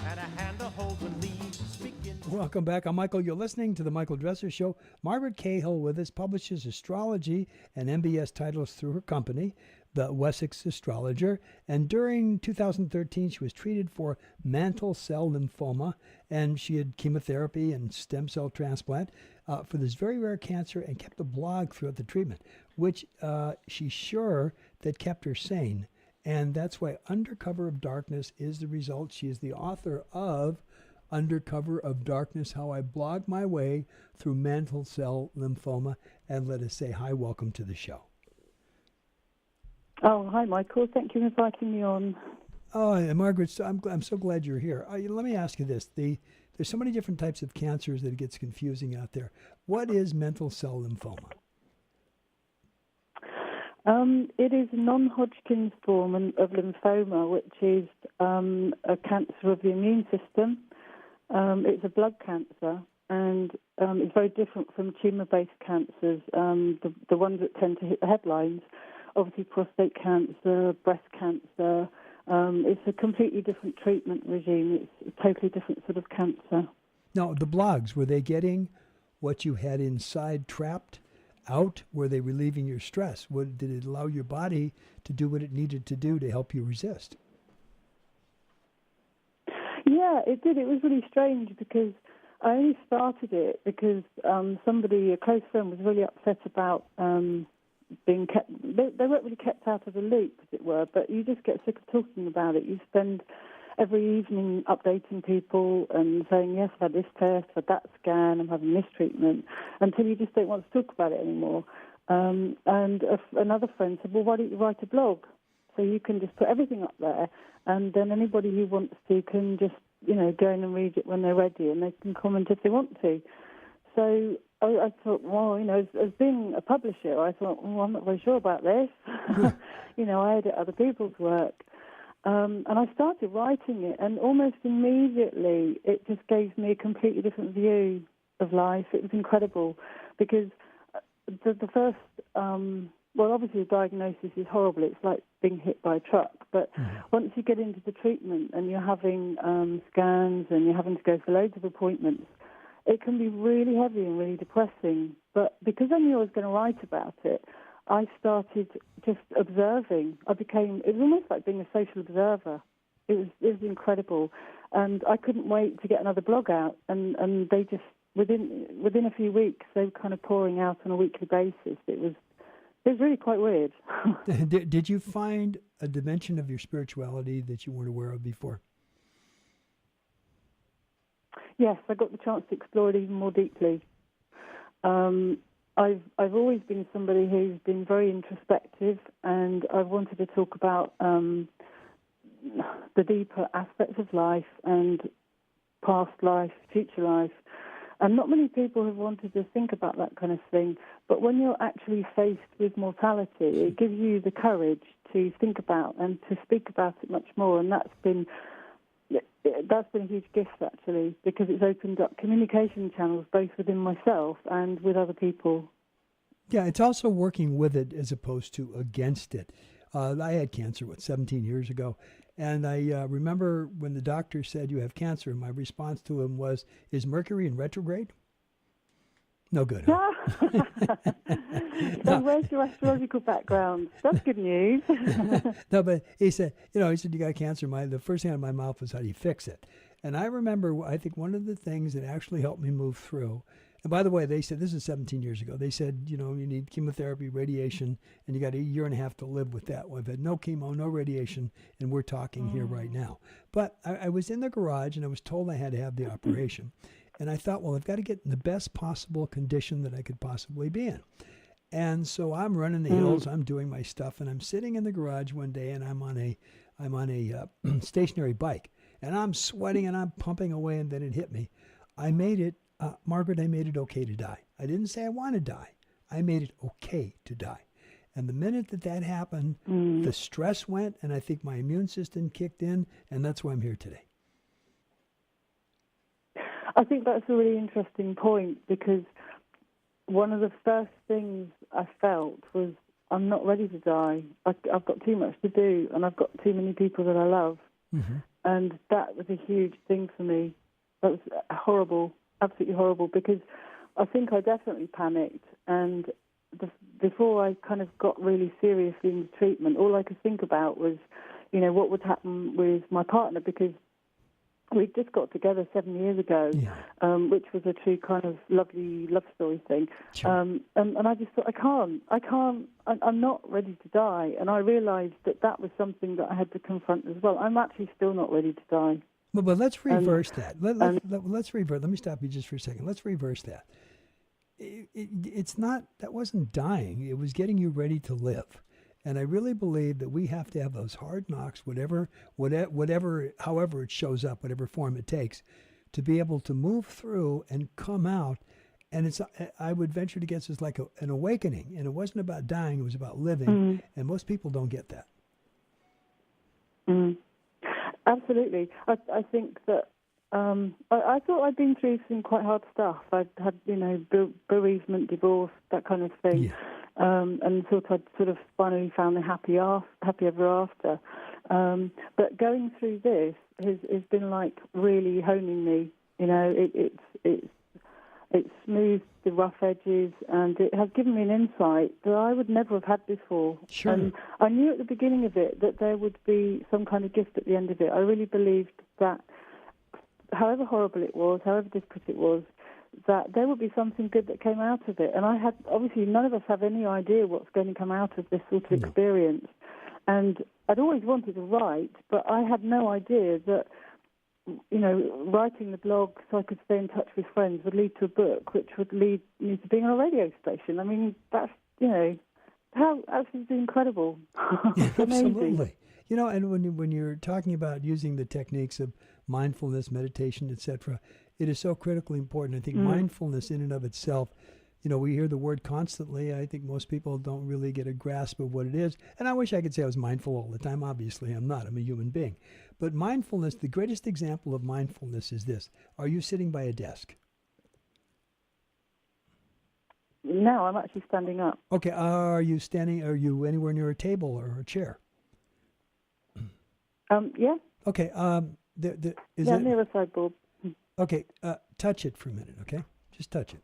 and a hand to hold when leaves begin. Welcome back. I'm Michael. You're listening to The Michael Dresser Show. Margaret Cahill with us, publishes astrology and MBS titles through her company, the Wessex Astrologer. And during 2013, she was treated for mantle cell lymphoma, and she had chemotherapy and stem cell transplant for this very rare cancer, and kept a blog throughout the treatment, which she's sure that kept her sane. And that's why Undercover of Darkness is the result. She is the author of Undercover of Darkness, How I Blogged My Way Through Mantle Cell Lymphoma. And let us say hi, welcome to the show. Oh, hi, Michael. Thank you for inviting me on. Oh, and Margaret, I'm so glad you're here. Let me ask you this. There's so many different types of cancers that it gets confusing out there. What is mantle cell lymphoma? It is a non-Hodgkin's form of lymphoma, which is a cancer of the immune system. It's a blood cancer, and it's very different from tumour-based cancers, the ones that tend to hit the headlines. Obviously, prostate cancer, breast cancer. It's a completely different treatment regime. It's a totally different sort of cancer. Now, the blogs, were they getting what you had inside trapped out? Were they relieving your stress? Did it allow your body to do what it needed to do to help you resist? Yeah, it did. It was really strange because I only started it because a close friend, was really upset about being kept. They weren't really kept out of the loop, as it were, but you just get sick of talking about it. You spend every evening updating people and saying, yes, I've had this test, I've had that scan, I'm having this treatment, until you just don't want to talk about it anymore. Another friend said, well, why don't you write a blog? So you can just put everything up there, and then anybody who wants to can just, go in and read it when they're ready, and they can comment if they want to. So I thought, well, as being a publisher, I thought, well, I'm not very sure about this. I edit other people's work. And I started writing it, and almost immediately it just gave me a completely different view of life. It was incredible because the first, obviously the diagnosis is horrible. It's like being hit by a truck. But once you get into the treatment and you're having scans and you're having to go for loads of appointments, it can be really heavy and really depressing. But because I knew I was going to write about it, I started just observing. It was almost like being a social observer. It was incredible. And I couldn't wait to get another blog out. And they just, within a few weeks, they were kind of pouring out on a weekly basis. It was really quite weird. Did you find a dimension of your spirituality that you weren't aware of before? Yes, I got the chance to explore it even more deeply. I've always been somebody who's been very introspective, and I've wanted to talk about the deeper aspects of life and past life, future life. And not many people have wanted to think about that kind of thing. But when you're actually faced with mortality, it gives you the courage to think about and to speak about it much more. And that's been a huge gift, actually, because it's opened up communication channels both within myself and with other people. Yeah, it's also working with it as opposed to against it. I had cancer, 17 years ago, and I remember when the doctor said you have cancer, my response to him was, is Mercury in retrograde? No good, huh? So where's your astrological background? That's good news. No, but he said, you got cancer. The first thing out of my mouth was, how do you fix it? And I remember, I think one of the things that actually helped me move through, and by the way, they said, this is 17 years ago, they said, you need chemotherapy, radiation, and you got a year and a half to live with that. Well, I've had no chemo, no radiation, and we're talking here right now. But I was in the garage, and I was told I had to have the operation. And I thought, well, I've got to get in the best possible condition that I could possibly be in. And so I'm running the hills, I'm doing my stuff, and I'm sitting in the garage one day, and I'm on a stationary bike, and I'm sweating and I'm pumping away, and then it hit me. I made it, Margaret, I made it okay to die. I didn't say I want to die. I made it okay to die. And the minute that happened, the stress went, and I think my immune system kicked in, and that's why I'm here today. I think that's a really interesting point, because one of the first things I felt was, I'm not ready to die. I've got too much to do, and I've got too many people that I love, And that was a huge thing for me. That was horrible, absolutely horrible, because I think I definitely panicked. And before I kind of got really seriously into treatment, all I could think about was, what would happen with my partner, because we just got together 7 years ago, which was a true kind of lovely love story thing. Sure. And I just thought, I'm not ready to die. And I realised that was something that I had to confront as well. I'm actually still not ready to die. But let's reverse that. Let's reverse. Let me stop you just for a second. Let's reverse that. It's not, that wasn't dying. It was getting you ready to live. And I really believe that we have to have those hard knocks, however it shows up, whatever form it takes, to be able to move through and come out. And I would venture to guess it's like an awakening. And it wasn't about dying, it was about living. And most people don't get that. Absolutely. I think that I thought I'd been through some quite hard stuff. I'd had, bereavement, divorce, that kind of thing. Yeah. And thought I'd sort of finally found the happy ever after. But going through this has been like really honing me. It's smoothed the rough edges, and it has given me an insight that I would never have had before. Sure. And I knew at the beginning of it that there would be some kind of gift at the end of it. I really believed that however horrible it was, however difficult it was, that there would be something good that came out of it. And obviously none of us have any idea what's going to come out of this sort of experience. And I'd always wanted to write, but I had no idea that, writing the blog so I could stay in touch with friends would lead to a book, which would lead me to being on a radio station. I mean, that's, how absolutely incredible. It's amazing. Absolutely. And when you're talking about using the techniques of mindfulness, meditation, etc., it is so critically important. I think mindfulness in and of itself, we hear the word constantly. I think most people don't really get a grasp of what it is. And I wish I could say I was mindful all the time. Obviously, I'm not. I'm a human being. But mindfulness, the greatest example of mindfulness is this. Are you sitting by a desk? No, I'm actually standing up. Okay. Are you anywhere near a table or a chair? Yeah. Okay. Near a sideboard. Okay. Touch it for a minute, okay? Just touch it.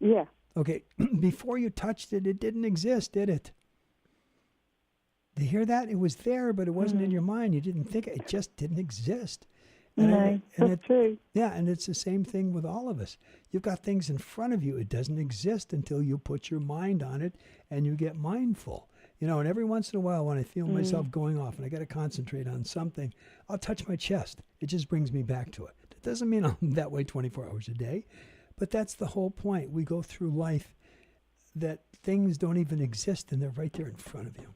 Yeah. Okay. Before you touched it, it didn't exist, did it? Do you hear that? It was there, but it wasn't in your mind. You didn't think it. It just didn't exist. That's true. Yeah, and it's the same thing with all of us. You've got things in front of you. It doesn't exist until you put your mind on it and you get mindful. And every once in a while when I feel myself going off and I got to concentrate on something, I'll touch my chest. It just brings me back to it. It doesn't mean I'm that way 24 hours a day, but that's the whole point. We go through life that things don't even exist and they're right there in front of you.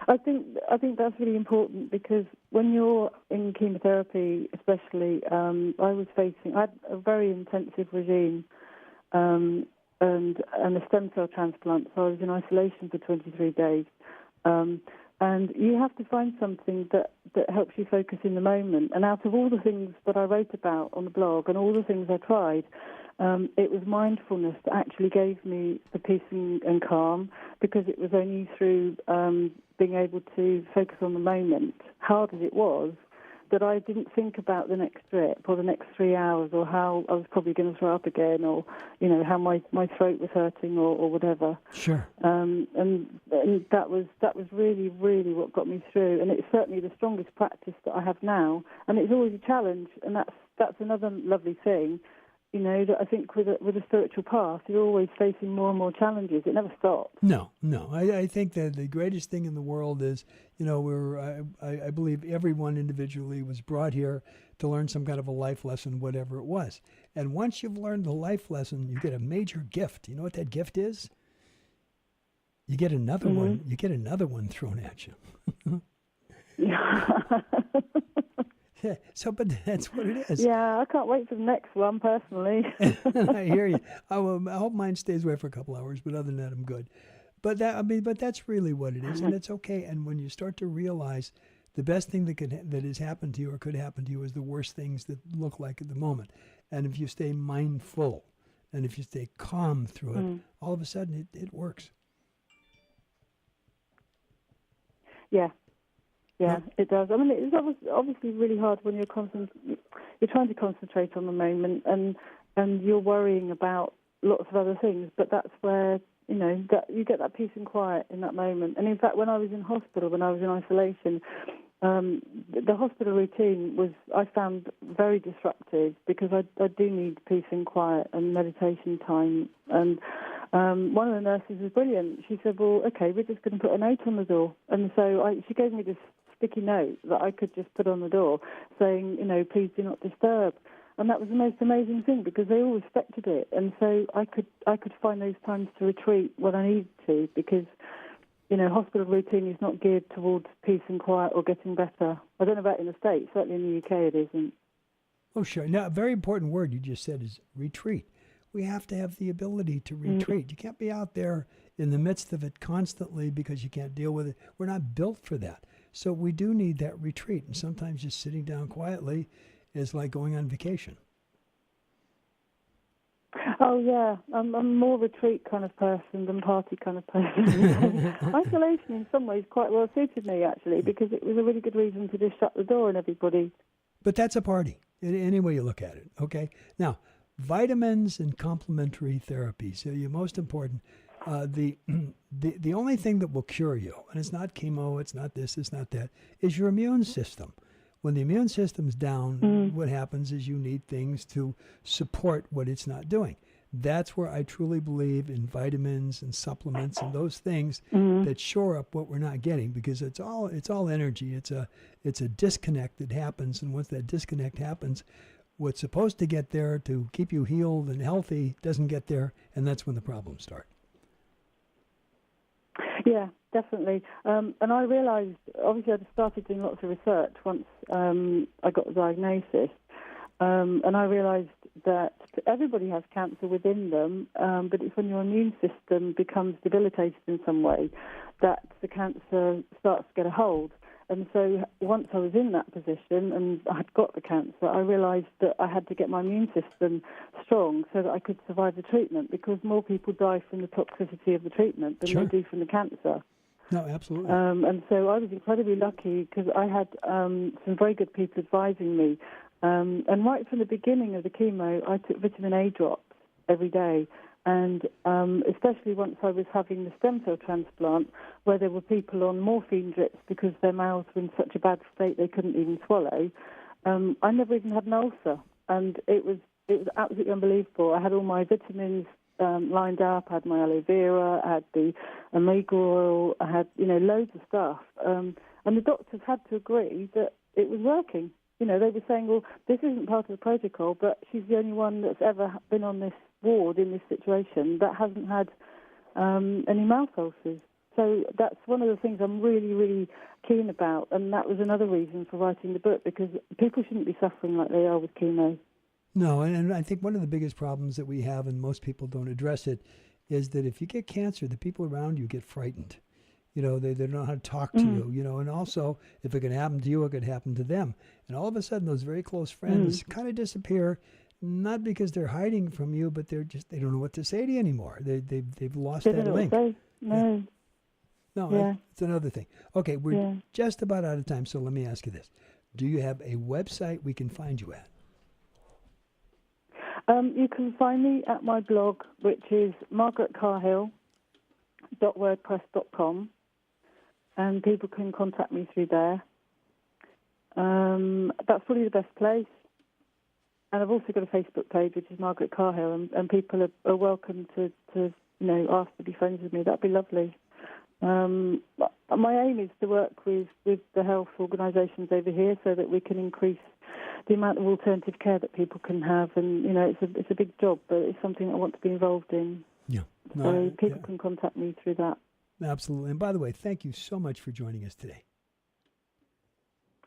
I think that's really important, because when you're in chemotherapy, especially, I had a very intensive regime and a stem cell transplant, so I was in isolation for 23 days. And you have to find something that helps you focus in the moment. And out of all the things that I wrote about on the blog and all the things I tried, it was mindfulness that actually gave me the peace and calm, because it was only through being able to focus on the moment, hard as it was, that I didn't think about the next trip or the next 3 hours or how I was probably going to throw up again, or, how my throat was hurting or whatever. Sure. And that was really, really what got me through. And it's certainly the strongest practice that I have now. And it's always a challenge, and that's another lovely thing. That I think with a spiritual path, you're always facing more and more challenges. It never stops. No. I think that the greatest thing in the world is, I believe everyone individually was brought here to learn some kind of a life lesson, whatever it was. And once you've learned the life lesson, you get a major gift. You know what that gift is? You get another one. You get another one thrown at you. Yeah, but that's what it is. Yeah, I can't wait for the next one, personally. I hear you. I hope mine stays away for a couple hours, but other than that, I'm good. But that's really what it is, and it's okay. And when you start to realize the best thing that has happened to you or could happen to you is the worst things that look like at the moment. And if you stay mindful, and if you stay calm through it, all of a sudden it works. Yeah. Yeah, it does. I mean, it's obviously really hard when you're trying to concentrate on the moment, and you're worrying about lots of other things. But that's where that you get that peace and quiet in that moment. And in fact, when I was in hospital, when I was in isolation, the hospital routine I found very disruptive because I do need peace and quiet and meditation time. And one of the nurses was brilliant. She said, "Well, okay, we're just going to put a note on the door." And so she gave me this sticky note that I could just put on the door saying, "Please do not disturb." And that was the most amazing thing because they all respected it. And so I could find those times to retreat when I needed to because, hospital routine is not geared towards peace and quiet or getting better. I don't know about in the States. Certainly in the UK it isn't. Oh, sure. Now, a very important word you just said is retreat. We have to have the ability to retreat. You can't be out there in the midst of it constantly because you can't deal with it. We're not built for that. So we do need that retreat. And sometimes just sitting down quietly is like going on vacation. Oh, yeah. I'm a more retreat kind of person than party kind of person. Isolation in some ways quite well suited me, actually, because it was a really good reason to just shut the door on everybody. But that's a party, any way you look at it, okay? Now, vitamins and complementary therapy. So you're most important. The only thing that will cure you, and it's not chemo, it's not this, it's not that, is your immune system. When the immune system's down, what happens is you need things to support what it's not doing. That's where I truly believe in vitamins and supplements and those things that shore up what we're not getting, because it's all energy. It's a disconnect that happens, and once that disconnect happens, what's supposed to get there to keep you healed and healthy doesn't get there, and that's when the problems start. Yeah, definitely. And I realised, obviously I'd started doing lots of research once I got the diagnosis, and I realised that everybody has cancer within them, but it's when your immune system becomes debilitated in some way that the cancer starts to get a hold. And so once I was in that position and I had got the cancer, I realised that I had to get my immune system strong so that I could survive the treatment, because more people die from the toxicity of the treatment than they do from the cancer. No, absolutely. And so I was incredibly lucky because I had some very good people advising me. And right from the beginning of the chemo, I took vitamin A drops every day. And especially once I was having the stem cell transplant, where there were people on morphine drips because their mouths were in such a bad state they couldn't even swallow, I never even had an ulcer. And it was absolutely unbelievable. I had all my vitamins lined up. I had my aloe vera, I had the omega oil, I had, loads of stuff. And the doctors had to agree that it was working. They were saying, well, this isn't part of the protocol, but she's the only one that's ever been on this ward in this situation that hasn't had any mouth ulcers. So that's one of the things I'm really, really keen about, and that was another reason for writing the book, because people shouldn't be suffering like they are with chemo. No, and I think one of the biggest problems that we have, and most people don't address it, is that if you get cancer, the people around you get frightened. They don't know how to talk to you, and also if it can happen to you, it could happen to them. And all of a sudden, those very close friends kind of disappear, not because they're hiding from you, but they don't know what to say to you anymore. They've lost that link. No. Yeah. No, Yeah. it's another thing. Okay, we're just about out of time, so let me ask you this. Do you have a website we can find you at? You can find me at my blog, which is margaretcahill.wordpress.com, and people can contact me through there. That's probably the best place. And I've also got a Facebook page, which is Margaret Cahill, and people are welcome to ask to be friends with me. That'd be lovely. My aim is to work with the health organisations over here so that we can increase the amount of alternative care that people can have. And, it's a big job, but it's something I want to be involved in. Yeah. No, so people can contact me through that. Absolutely. And by the way, thank you so much for joining us today.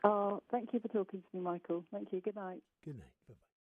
Oh, thank you for talking to me, Michael. Thank you. Good night. Good night. Bye-bye.